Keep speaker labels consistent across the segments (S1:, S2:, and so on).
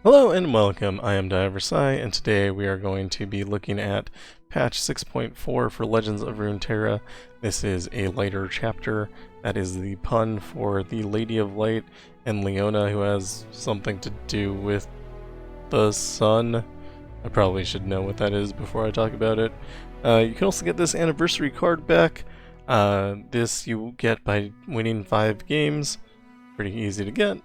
S1: Hello and welcome, I am Diversai, and today we are going to be looking at patch 6.4 for Legends of Runeterra. This is a lighter chapter. That is the pun for the Lady of Light and Leona, who has something to do with the sun. I probably should know what that is before I talk about it. You can also get this anniversary card back. This you get by winning 5 games. Pretty easy to get.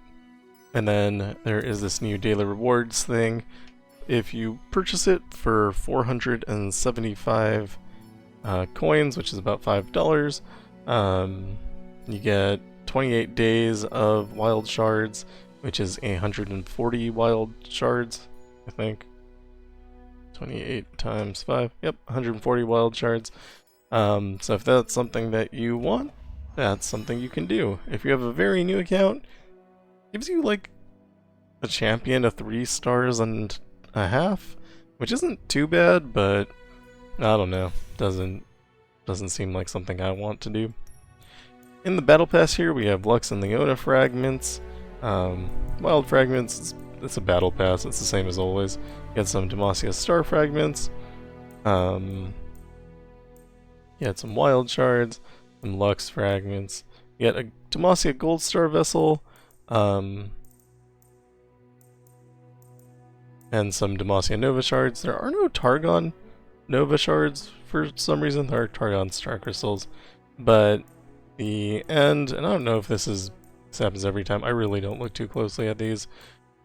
S1: And then there is this new daily rewards thing. If you purchase it for 475 coins, which is about $5, you get 28 days of wild shards, which is 140 wild shards, I think. 28 times 5, yep, 140 wild shards. So if that's something that you want, that's something you can do. If you have a very new account, gives you like a champion of 3 stars and a half, which isn't too bad, but I don't know, doesn't seem like something I want to do. In the battle pass here we have Lux and Leona fragments. Wild fragments, it's a battle pass, it's the same as always. You get some Demacia star fragments. You get some wild shards, some Lux fragments. You get a Demacia gold star vessel. And some Demacia Nova shards. There are no Targon Nova shards for some reason. There are Targon star crystals, but the end, and I don't know if this happens every time. I really don't look too closely at these.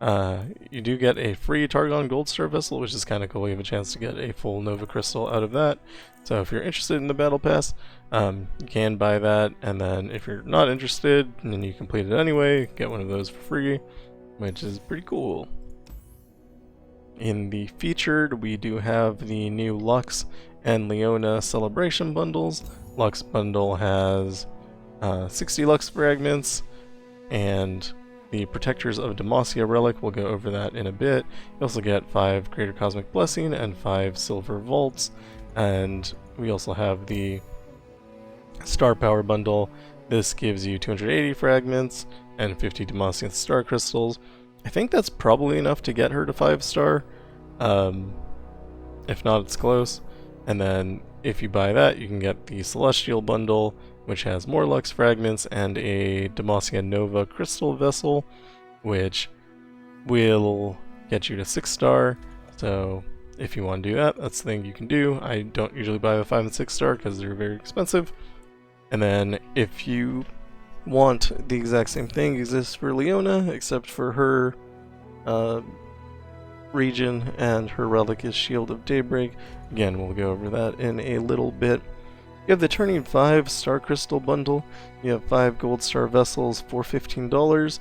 S1: You do get a free Targon gold star vessel, which is kind of cool. You have a chance to get a full Nova crystal out of that. So if you're interested in the battle pass, you can buy that, and then if you're not interested and you complete it anyway, get one of those for free, which is pretty cool. In the featured, we do have the new Lux and Leona celebration bundles. Lux bundle has 60 Lux fragments, and the Protectors of Demacia relic, we'll go over that in a bit. You also get 5 Greater Cosmic Blessing and 5 Silver Vaults, and we also have the Star Power bundle. This gives you 280 fragments and 50 Demacia star crystals. I think that's probably enough to get her to 5-star. If not, it's close. And then if you buy that, you can get the Celestial bundle, which has more Lux fragments and a Demacia Nova crystal vessel, which will get you to 6-star. So if you want to do that, that's the thing you can do. I don't usually buy the 5 and 6-star because they're very expensive. And then if you want the exact same thing exists for Leona, except for her region, and her relic is Shield of Daybreak. Again, we'll go over that in a little bit. You have the Turning 5 Star Crystal bundle. You have 5 Gold Star Vessels for $15.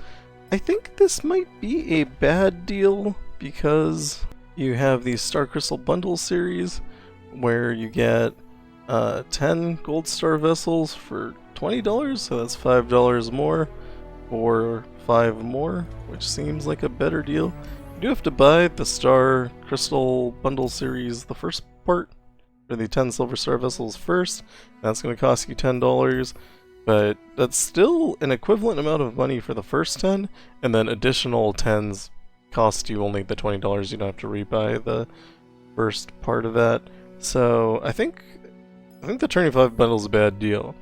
S1: I think this might be a bad deal because you have the Star Crystal bundle series where you get 10 Gold Star Vessels for $20, so that's $5 more for 5 more, which seems like a better deal. You do have to buy the Star Crystal Bundle Series, the first part, for the 10 Silver Star Vessels first. That's going to cost you $10, but that's still an equivalent amount of money for the first 10, and then additional 10s cost you only the $20. You don't have to rebuy the first part of that. So I think the Turning 5 bundle is a bad deal,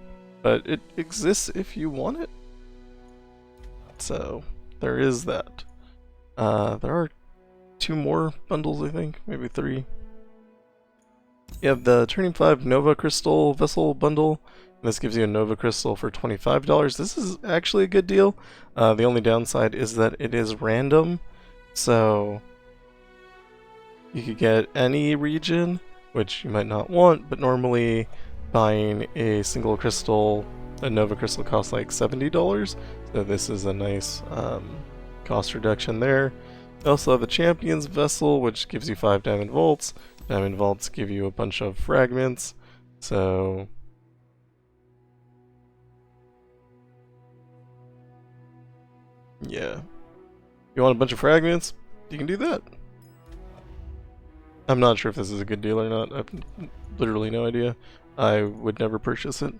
S1: but it exists if you want it. So there is that. There are 2 more bundles, I think, maybe 3. You have the Turning 5 Nova Crystal Vessel bundle. This gives you a Nova Crystal for $25. This is actually a good deal. The only downside is that it is random, so you could get any region, which you might not want, but normally buying a single crystal, a Nova Crystal, costs like $70, so this is a nice cost reduction there. You also have a Champions Vessel, which gives you 5 Diamond Vaults. Diamond Vaults give you a bunch of fragments, so yeah. You want a bunch of fragments? You can do that. I'm not sure if this is a good deal or not. I have literally no idea. I would never purchase it.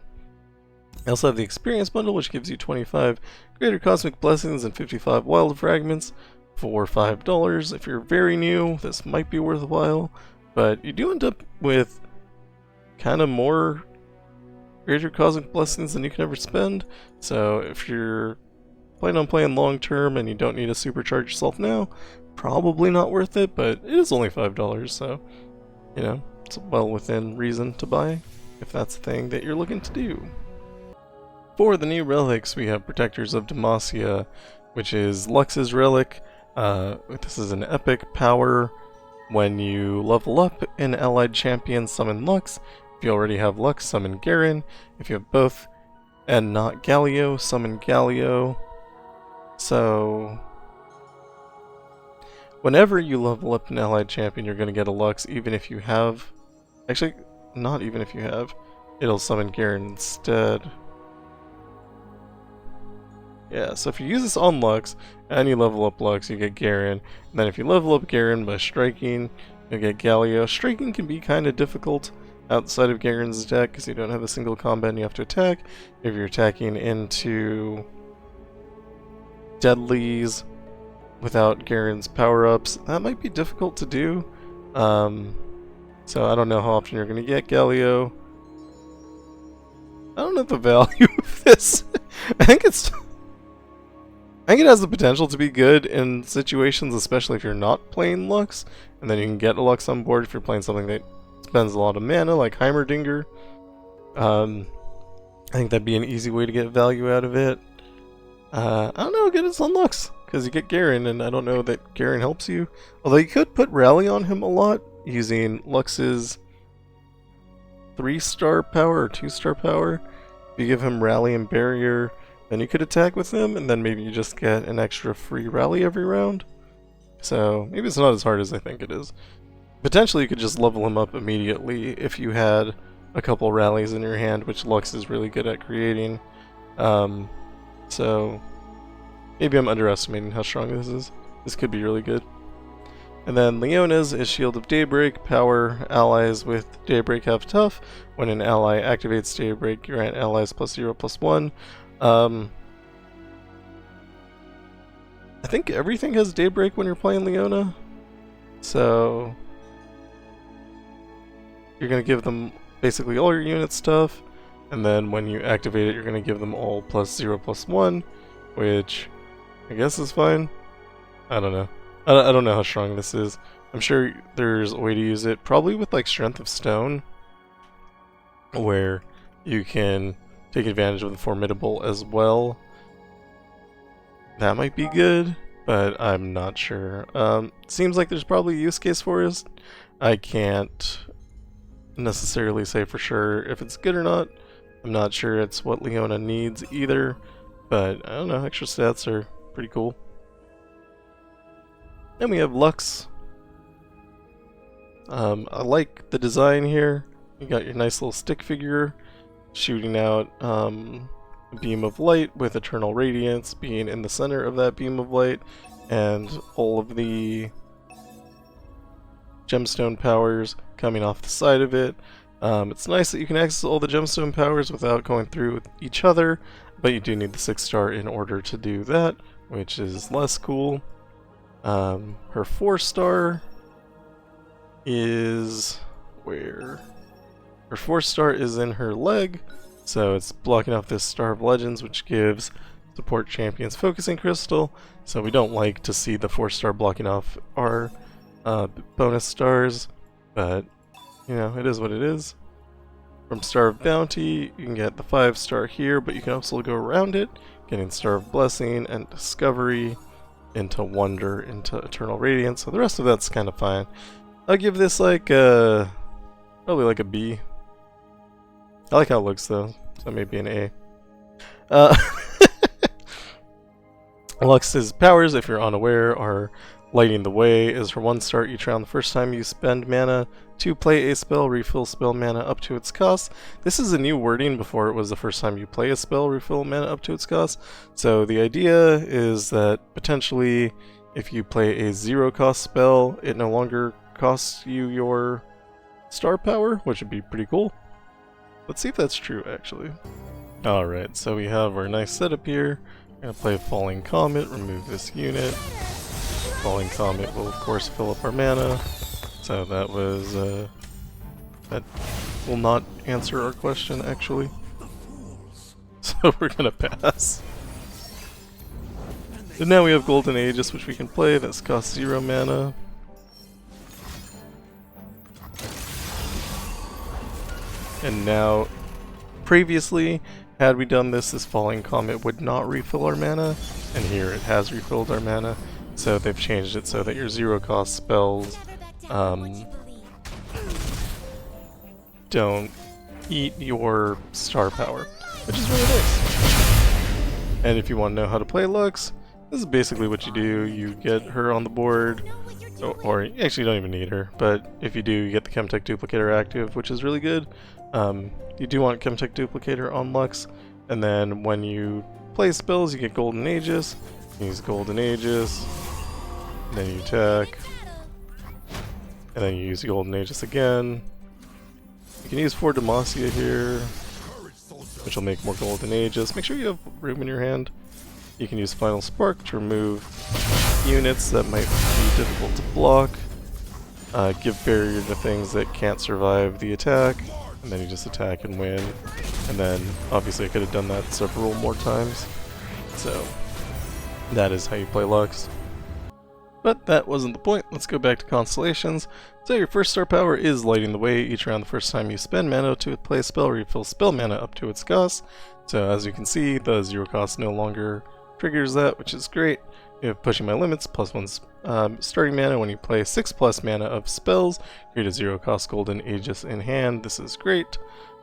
S1: I also have the Experience Bundle, which gives you 25 Greater Cosmic Blessings and 55 Wild Fragments. for $5. If you're very new, this might be worthwhile, but you do end up with kind of more greater cosmic blessings than you can ever spend. So if you're planning on playing long term and you don't need to supercharge yourself now, probably not worth it, but it is only $5, so you know, it's well within reason to buy if that's the thing that you're looking to do. For the new relics, we have Protectors of Demacia, which is Lux's relic. This is an epic power. When you level up, an allied champion summon Lux. If you already have Lux, summon Garen. If you have both and not Galio, summon Galio. So whenever you level up an allied champion, you're going to get a Lux, even if you have... Actually, not even if you have. It'll summon Garen instead. Yeah, so if you use this on Lux, and you level up Lux, you get Garen. And then if you level up Garen by striking, you'll get Galio. Striking can be kind of difficult outside of Garen's deck, because you don't have a single combat and you have to attack. If you're attacking into Deadlies without Garen's power-ups, that might be difficult to do. So I don't know how often you're going to get Galio. I don't know the value of this. I think it has the potential to be good in situations, especially if you're not playing Lux, and then you can get a Lux on board if you're playing something that spends a lot of mana, like Heimerdinger. I think that'd be an easy way to get value out of it. I don't know, get it on Lux, because you get Garen, and I don't know that Garen helps you. Although you could put Rally on him a lot, using Lux's 3-star power or 2-star power. If you give him Rally and Barrier, then you could attack with him, and then maybe you just get an extra free Rally every round. So maybe it's not as hard as I think it is. Potentially you could just level him up immediately if you had a couple Rallies in your hand, which Lux is really good at creating. So maybe I'm underestimating how strong this is. This could be really good. And then Leona's is Shield of Daybreak. Power allies with Daybreak have tough. When an ally activates Daybreak, grant allies +0/+1. I think everything has Daybreak when you're playing Leona. So you're going to give them basically all your unit stuff. And then when you activate it, you're going to give them all +0/+1. Which I guess is fine. I don't know. I don't know how strong this is. I'm sure there's a way to use it, probably with like Strength of Stone, where you can take advantage of the Formidable as well. That might be good, but I'm not sure. Seems like there's probably a use case for it. I can't necessarily say for sure if it's good or not. I'm not sure it's what Leona needs either, but I don't know, extra stats are pretty cool. Then we have Lux. I like the design here. You got your nice little stick figure shooting out a beam of light with Eternal Radiance being in the center of that beam of light, and all of the gemstone powers coming off the side of it. It's nice that you can access all the gemstone powers without going through each other, but you do need the 6-star in order to do that, which is less cool. Her 4-star is where? Her 4-star is in her leg, so it's blocking off this Star of Legends, which gives support champions Focusing Crystal. So we don't like to see the 4-star blocking off our bonus stars, but you know, it is what it is. From Star of Bounty, you can get the 5-star here, but you can also go around it, getting Star of Blessing and Discovery, into Wonder, into Eternal Radiance, so the rest of that's kind of fine. I'll give this like probably like a B. I like how it looks though, so maybe an A. Lux's powers, if you're unaware, are Lighting the Way is her 1-star each round the first time you spend mana to play a spell, refill spell mana up to its cost. This is a new wording. Before it was the first time you play a spell, refill mana up to its cost. So the idea is that potentially if you play a 0-cost spell, it no longer costs you your star power, which would be pretty cool. Let's see if that's true actually. Alright, so we have our nice setup here. I'm going to play Falling Comet, remove this unit. Falling Comet will of course fill up our mana, so that was, that will not answer our question actually. So we're gonna pass. And now we have Golden Aegis, which we can play, that's cost 0 mana. And now, previously, had we done this, this Falling Comet would not refill our mana, and here it has refilled our mana. So they've changed it so that your 0 cost spells don't eat your star power, which is really nice. And if you want to know how to play Lux, this is basically what you do. You get her on the board, or you actually don't even need her, but if you do, you get the Chemtech Duplicator active, which is really good. You do want Chemtech Duplicator on Lux, and then when you play spells, you get Golden Aegis. You use Golden Aegis, and then you attack, and then you use Golden Aegis again. You can use 4 Demacia here, which will make more Golden Aegis. Make sure you have room in your hand. You can use Final Spark to remove units that might be difficult to block. Give barrier to things that can't survive the attack, and then you just attack and win. And then, obviously I could have done that several more times. So, that is how you play Lux. But that wasn't the point. Let's go back to Constellations. So your first star power is Lighting the Way. Each round the first time you spend mana to play a spell, refill spell mana up to its cost. So as you can see, the 0 cost no longer triggers that, which is great. You have Pushing My Limits, +1 starting mana. When you play 6+ mana of spells, create a 0 cost Golden Aegis in hand. This is great.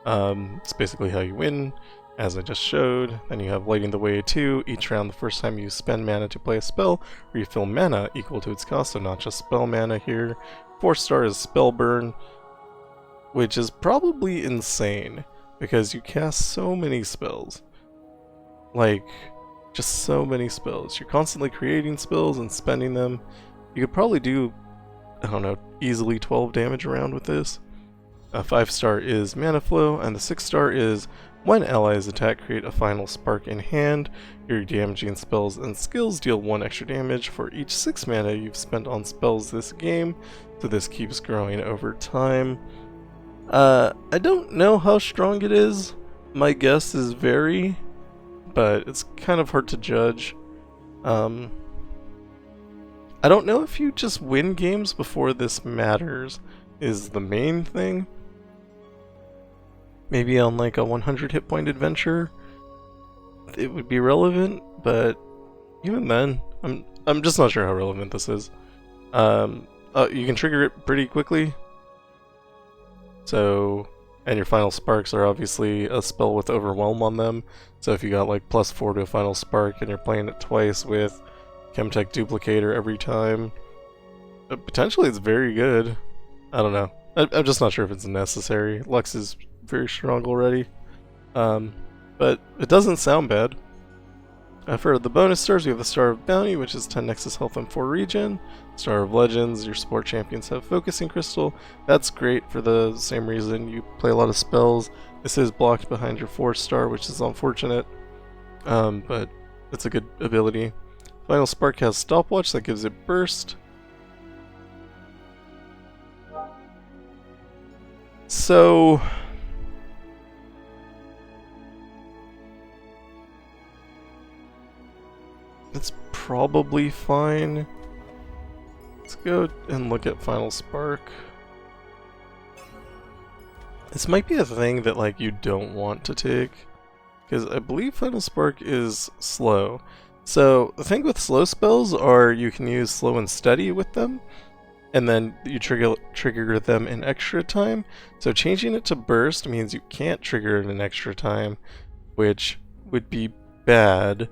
S1: It's basically how you win, as I just showed. Then you have Lighting the Way 2. Each round the first time you spend mana to play a spell, refill mana equal to its cost, so not just spell mana here. 4-star is Spell Burn, which is probably insane, because you cast so many spells. Like, just so many spells. You're constantly creating spells and spending them. You could probably do, I don't know, easily 12 damage around with this. 5-star is Mana Flow, and the 6-star is when allies attack, create a Final Spark in hand. Your damaging spells and skills deal 1 extra damage for each 6 mana you've spent on spells this game, so this keeps growing over time. I don't know how strong it is. My guess is very, but it's kind of hard to judge. I don't know if you just win games before this matters, is the main thing. Maybe on like a 100 hit point adventure, it would be relevant, but even then, I'm just not sure how relevant this is. You can trigger it pretty quickly. So, and your Final Sparks are obviously a spell with Overwhelm on them. So if you got like +4 to a Final Spark and you're playing it twice with Chemtech Duplicator every time, potentially it's very good. I don't know. I'm just not sure if it's necessary. Lux is very strong already. But it doesn't sound bad. For the bonus stars, we have the Star of Bounty, which is 10 Nexus Health and 4 Regen. Star of Legends, your support champions have Focusing Crystal. That's great for the same reason. You play a lot of spells. This is blocked behind your 4-star, which is unfortunate. But it's a good ability. Final Spark has Stopwatch that gives it Burst. So it's probably fine. Let's go and look at Final Spark. This might be a thing that like you don't want to take, because I believe Final Spark is slow. So the thing with slow spells are you can use Slow and Steady with them, and then you trigger them in extra time. So changing it to Burst means you can't trigger it in extra time, which would be bad.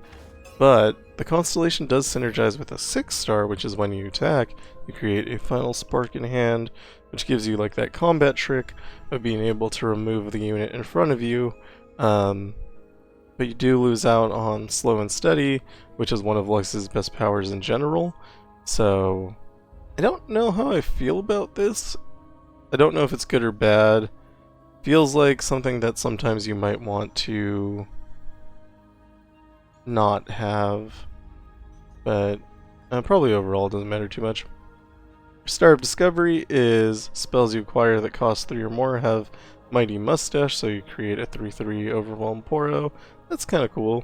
S1: But the Constellation does synergize with a 6-star, which is when you attack, you create a Final Spark in hand, which gives you like that combat trick of being able to remove the unit in front of you. But you do lose out on Slow and Steady, which is one of Lux's best powers in general. So I don't know how I feel about this. I don't know if it's good or bad. Feels like something that sometimes you might want to not have, but Probably overall doesn't matter too much. Star of Discovery is spells you acquire that cost 3 or more have Mighty Mustache, so you create a 3/3 Overwhelm Poro. That's kind of cool.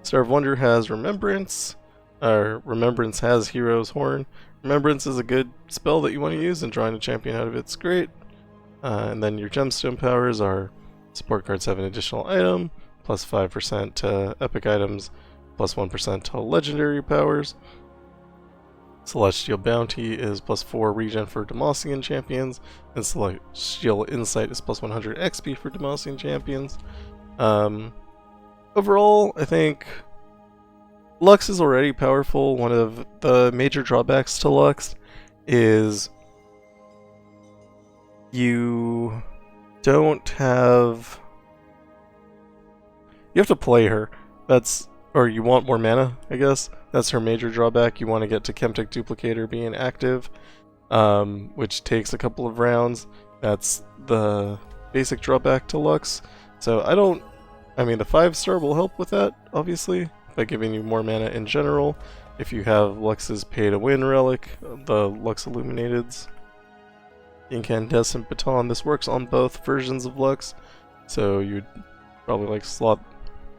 S1: Star of Wonder has Remembrance. Remembrance has Hero's Horn. Remembrance is a good spell that you want to use, and drawing a champion out of it's great. And then your gemstone powers are support cards have an additional item, plus 5% to epic items, plus 1% to legendary powers. Celestial Bounty is plus 4 regen for Demacian champions, and Celestial Insight is plus 100 XP for Demacian champions. Overall, I think Lux is already powerful. One of the major drawbacks to Lux is you don't have... You have to play her. Or you want more mana, I guess. That's her major drawback. You want to get to Chemtech Duplicator being active, which takes a couple of rounds. That's the basic drawback to Lux. So I mean, the 5-star will help with that, obviously, by giving you more mana in general. If you have Lux's Pay-to-Win relic, the Lux Illuminateds, Incandescent Baton, this works on both versions of Lux, so you'd probably like slot...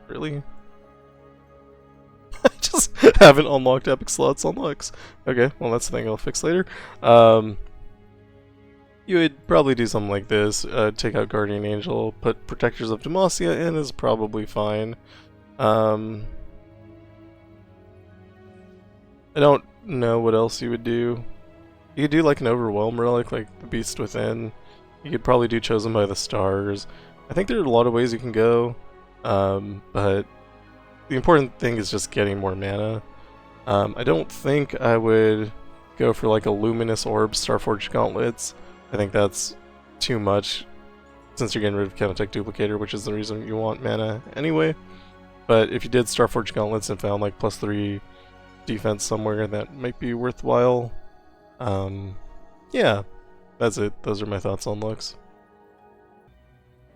S1: Really? I just haven't unlocked epic slots on Lux. Okay, well that's the thing I'll fix later. You would probably do something like this. Take out Guardian Angel, put Protectors of Demacia in is probably fine. I don't know what else you would do. You could do like an Overwhelm relic, like the Beast Within. You could probably do Chosen by the Stars. I think there are a lot of ways you can go, but the important thing is just getting more mana. I don't think I would go for like a Luminous Orb, Starforged Gauntlets. I think that's too much, since you're getting rid of Chemtech Duplicator, which is the reason you want mana anyway. But if you did Starforged Gauntlets and found like +3 defense somewhere, that might be worthwhile. Yeah, that's it. Those are my thoughts on Lux.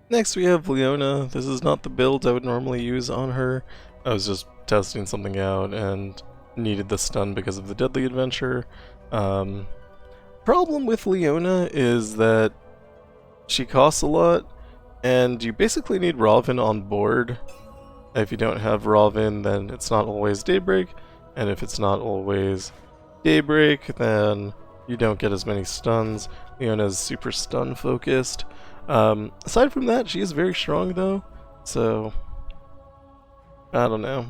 S1: Next we have Leona. This is not the build I would normally use on her. I was just testing something out and needed the stun because of the Deadly Adventure. Problem with Leona is that she costs a lot, and you basically need Ravin on board. If you don't have Ravin, then it's not always Daybreak, and if it's not always Daybreak, then you don't get as many stuns. Leona's super stun focused. Aside from that, she is very strong though, so I don't know.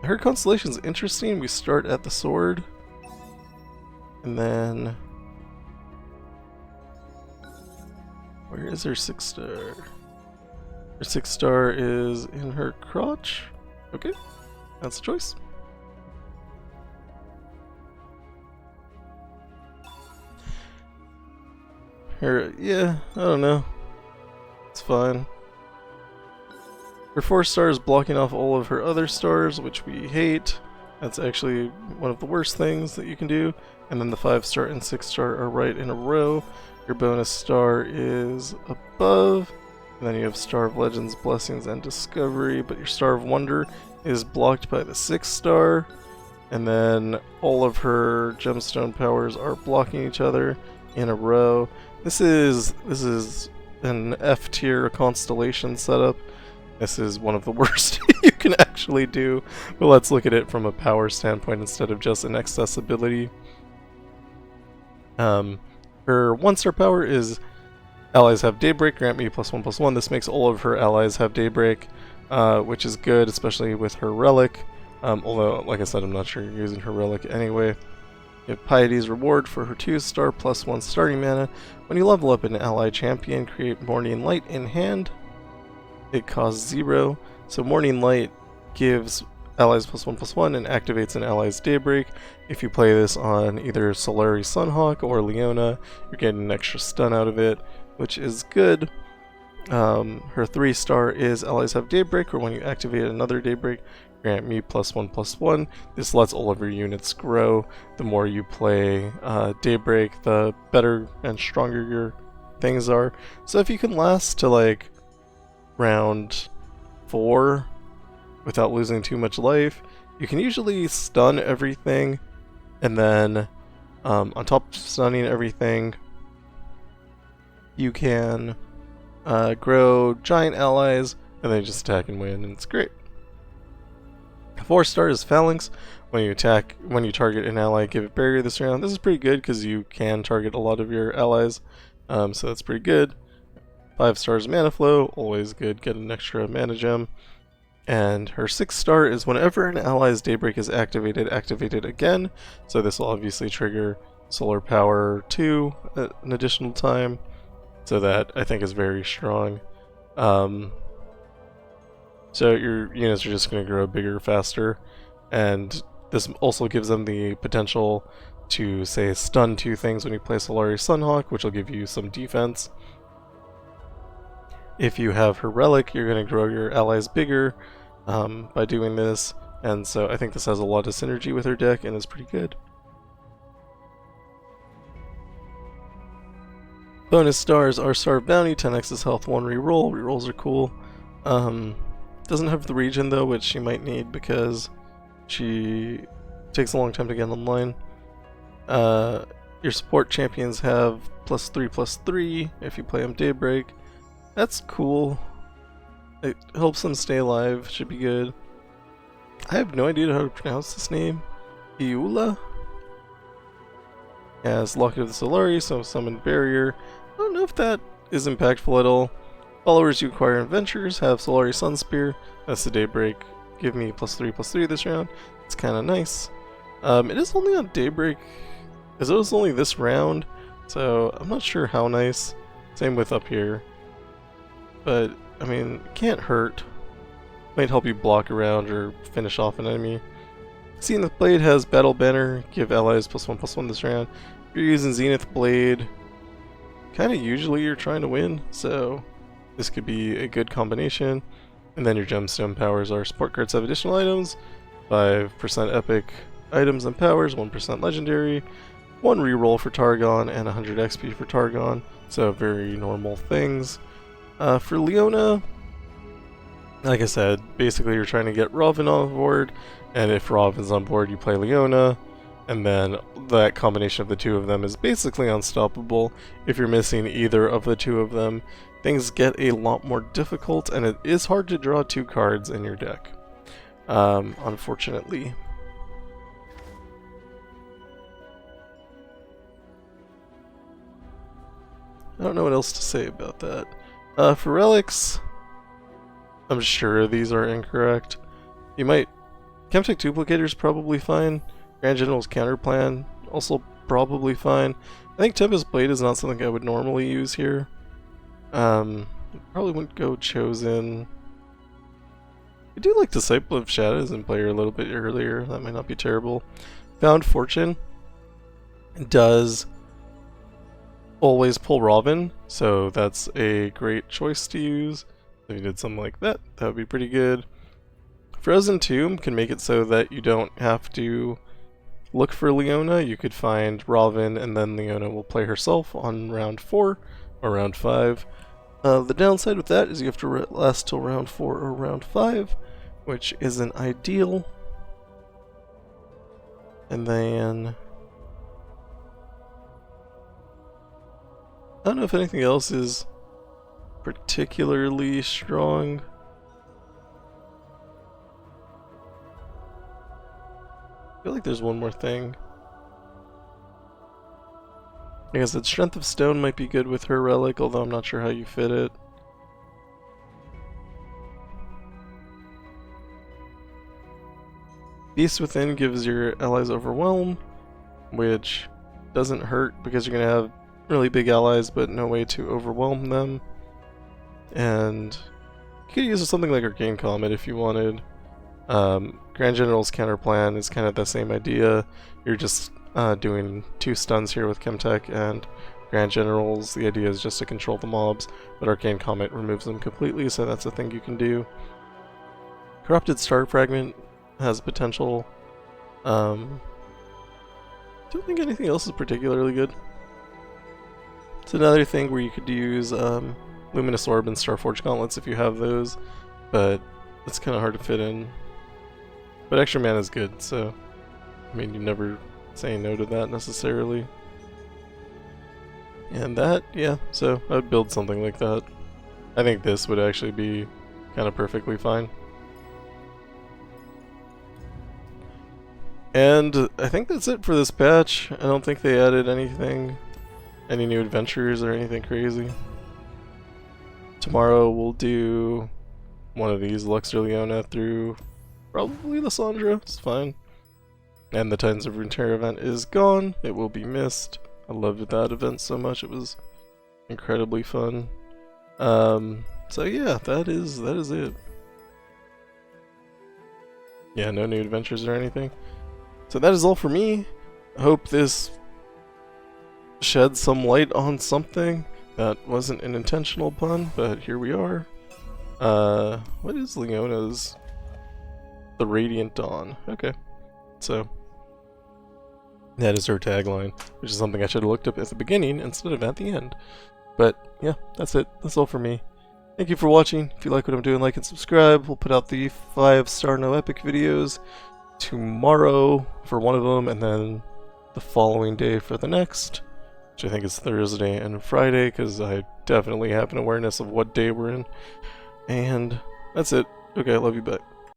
S1: Her constellation's interesting. We start at the sword, and then where is her 6-star? Her 6-star is in her crotch. Okay, that's a choice. Yeah, I don't know. It's fine. Her 4-star is blocking off all of her other stars, which we hate. That's actually one of the worst things that you can do. And then the 5-star and 6-star are right in a row. Your bonus star is above. And then you have Star of Legends, Blessings, and Discovery. But your Star of Wonder is blocked by the 6-star. And then all of her gemstone powers are blocking each other in a row. This is an F tier Constellation setup. This is one of the worst you can actually do, but let's look at it from a power standpoint instead of just an accessibility. Her 1-star power is allies have Daybreak, grant me +1/+1. This makes all of her allies have Daybreak, which is good, especially with her relic. Although, like I said, I'm not sure you're using her relic anyway. You have Piety's Reward for her 2-star +1 starting mana. When you level up an ally champion, create Morning Light in hand. It costs 0, so Morning Light gives allies +1/+1 and activates an ally's Daybreak. If you play this on either Solari Sunhawk or Leona, you're getting an extra stun out of it, which is good. Her 3-star is allies have Daybreak, or when you activate another Daybreak, grant me +1/+1. This lets all of your units grow. The more you play Daybreak, the better and stronger your things are. So if you can last to like round 4 without losing too much life, You can usually stun everything, and then on top of stunning everything, you can grow giant allies, and they just attack and win, and it's great. 4-star is Phalanx. When you target an ally, give it barrier this round. This is pretty good because you can target a lot of your allies, so that's pretty good. 5 stars Mana Flow, always good, get an extra mana gem. And her 6-star is whenever an ally's Daybreak is activated again. So this will obviously trigger Solar Power 2 an additional time. So that I think is very strong. So your units are just going to grow bigger, faster. And this also gives them the potential to, say, stun 2 things when you play Solari Sunhawk, which will give you some defense. If you have her relic, you're going to grow your allies bigger by doing this, and so I think this has a lot of synergy with her deck and is pretty good. Bonus stars are Star of Bounty, 10x's health, 1 reroll. Rerolls are cool. Doesn't have the region though, which she might need because she takes a long time to get online. Your support champions have +3/+3 if you play them Daybreak. That's cool. It helps them stay alive, should be good. I have no idea how to pronounce this name. Iula? Has Locket of the Solari, so Summon Barrier. I don't know if that is impactful at all. Followers you acquire in Ventures have Solari Sunspear. That's the Daybreak. Give me +3/+3 this round. It's kind of nice. It is only on Daybreak, as it was only this round, so I'm not sure how nice. Same with up here. But, I mean, it can't hurt. Might help you block around or finish off an enemy. Zenith Blade has Battle Banner, give allies +1/+1 this round. If you're using Zenith Blade, kinda usually you're trying to win, so this could be a good combination. And then your Gemstone powers are support cards have additional items, 5% epic items and powers, 1% legendary, 1 reroll for Targon, and 100 XP for Targon, so very normal things. For Leona, like I said, basically you're trying to get Robin on board, and if Robin's on board you play Leona, and then that combination of the two of them is basically unstoppable. If you're missing either of the two of them, things get a lot more difficult, and it is hard to draw 2 cards in your deck, unfortunately. I don't know what else to say about that. For relics, I'm sure these are incorrect. You might... Chemtech Duplicator is probably fine. Grand General's Counterplan, also probably fine. I think Tempest Blade is not something I would normally use here. Probably wouldn't go Chosen. I do like Disciple of Shadows and play her a little bit earlier. That might not be terrible. Found Fortune does always pull Robin, so that's a great choice to use. If you did something like that, that would be pretty good. Frozen Tomb can make it so that you don't have to look for Leona. You could find Robin and then Leona will play herself on round 4 or round 5. The downside with that is you have to last till round 4 or round 5, which isn't ideal. And then... I don't know if anything else is particularly strong. I feel like there's one more thing. Like I said, Strength of Stone might be good with her relic, although I'm not sure how you fit it. Beast Within gives your allies Overwhelm, which doesn't hurt because you're going to have really big allies but no way to overwhelm them. And you could use something like Arcane Comet if you wanted. Grand General's Counterplan is kind of the same idea. You're just doing 2 stuns here with Chemtech, and Grand Generals, the idea is just to control the mobs, but Arcane Comet removes them completely, so that's a thing you can do. Corrupted Star Fragment has potential. Don't think anything else is particularly good. It's another thing where you could use Luminous Orb and Starforge Gauntlets if you have those, but it's kind of hard to fit in. But extra mana is good, so I mean, you never say no to that necessarily. And that, yeah, so I'd build something like that. I think this would actually be kind of perfectly fine. And I think that's it for this patch. I don't think they added anything, any new adventures or anything crazy. Tomorrow we'll do one of these, Lux or Leona, through probably Lysandra. It's fine. And the Titans of Runeterra event is gone. It will be missed. I loved that event so much. It was incredibly fun. So yeah, that is it. Yeah, no new adventures or anything. So that is all for me. I hope this sheds some light on something. That wasn't an intentional pun, but here we are. What is Leona's? The Radiant Dawn. Okay. So, that is her tagline, which is something I should have looked up at the beginning instead of at the end. But, yeah, that's it. That's all for me. Thank you for watching. If you like what I'm doing, like and subscribe. We'll put out the 5-star No Epic videos tomorrow for one of them, and then the following day for the next, which I think is Thursday and Friday, because I definitely have an awareness of what day we're in. And that's it. Okay, I love you, bye.